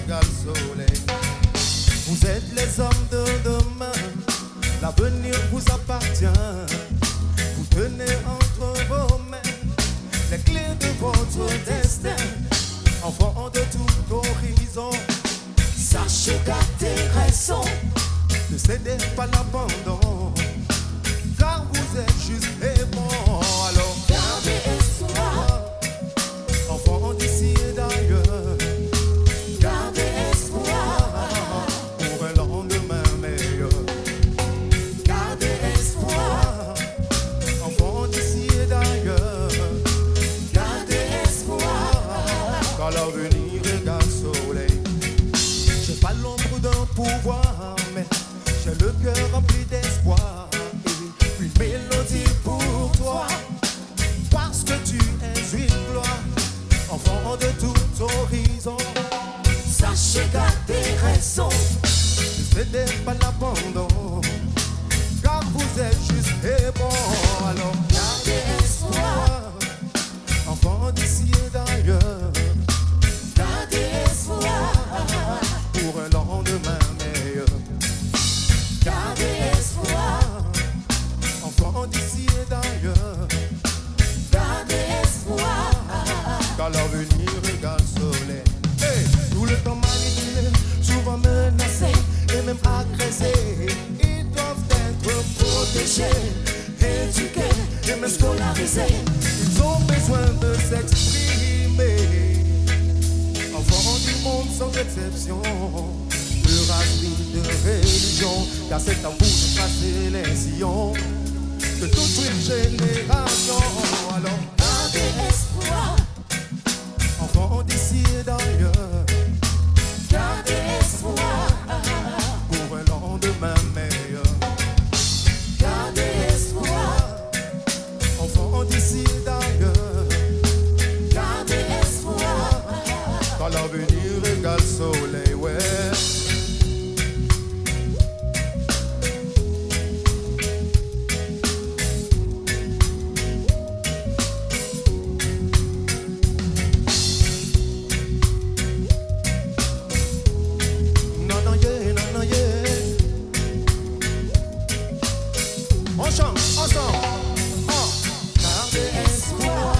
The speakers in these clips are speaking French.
égale soleil. Vous êtes les hommes de demain, l'avenir vous appartient. Vous tenez entre vos mains les clés de votre destin. Enfants de tout horizon, sachez garder raison. ne cédez pas l'abandon, car vous êtes juste et bon. Alors Gardez espoir, enfants d'ici et d'ailleurs, gardez espoir, pour un lendemain meilleur. gardez espoir, Enfants d'ici et d'ailleurs, gardez espoir, car l'avenir égale soleil. J'ai pas l'ombre d'un pouvoir, mais j'ai le cœur rempli d'espoir. Et une mélodie pour toi, parce que tu es une gloire. Enfant de tout horizon, sachez garder raison. ne cédez pas l'abandon, car vous êtes juste et bon. Alors Gardez espoir, enfants d'ici et d'ailleurs, gardez espoir, pour un lendemain meilleur. gardez espoir, Enfants d'ici et d'ailleurs, gardez espoir, car l'avenir égale soleil. Hey, tout le temps manipulé, souvent menacé et même agressé. Ils doivent être protégés, éduqués et même scolarisés. Ils ont besoin de s'exprimer. Enfants du monde sans exception, de race, de religion, car c'est à vous de passer les sillons de toute une génération. Alors, gardez espoir, enfants d'ici et d'ailleurs, gardez espoir, pour un lendemain meilleur. gardez espoir, Enfants d'ici et d'ailleurs, gardez espoir, car l'avenir égale soleil, ouais. Non, non, yeah, non, non, yeah. On chante ensemble. Gardez espoir,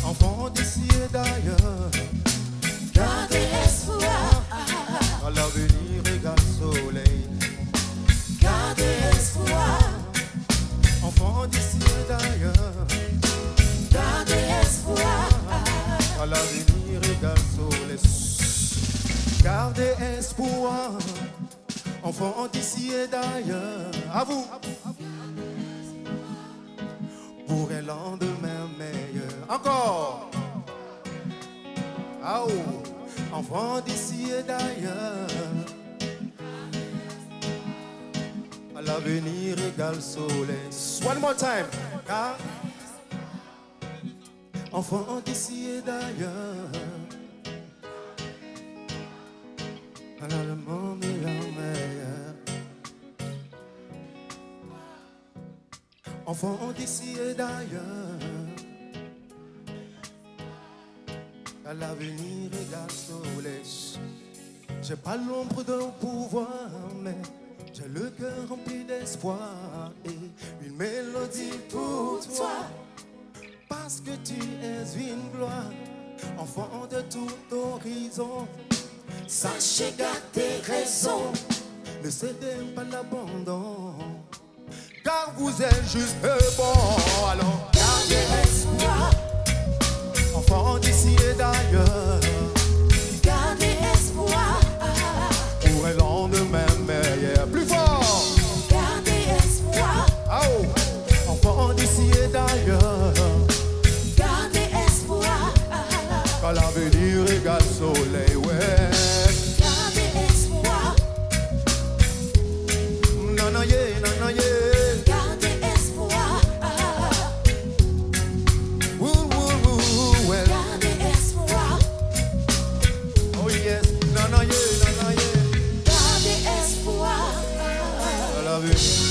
enfants d'ici et d'ailleurs, gardez espoir, car l'avenir égale soleil. gardez espoir, Enfants d'ici et d'ailleurs, gardez espoir, car l'avenir égale soleil. Gardez espoir, enfants d'ici et d'ailleurs, à vous, pour un lendemain meilleur. Encore. Ah oh, enfants d'ici et d'ailleurs, à l'avenir égale soleil. One more time. Car enfants d'ici et d'ailleurs, alors le monde est leur meilleur. Enfants d'ici et d'ailleurs, à l'avenir égale soleil. J'ai pas l'ombre d'un pouvoir, mais j'ai le cœur rempli d'espoir et une mélodie pour toi, parce que tu es une gloire. Enfant de tout horizon, sachez garder raison. ne cédez pas l'abandon, car vous êtes juste bon. Alors, Gardez espoir, enfants d'ici et d'ailleurs, gardez espoir, pour un lendemain meilleur. Plus fort. gardez espoir, Ah oh, enfants d'ici et d'ailleurs, gardez espoir, car l'avenir égale soleil, ouais. gardez espoir, Non, non, yeah, non, non, yeah. gardez espoir, Woo, woo, woo, well. gardez espoir, Oh yes, non, non, yeah, non, non, yeah. gardez espoir, Car l'avenir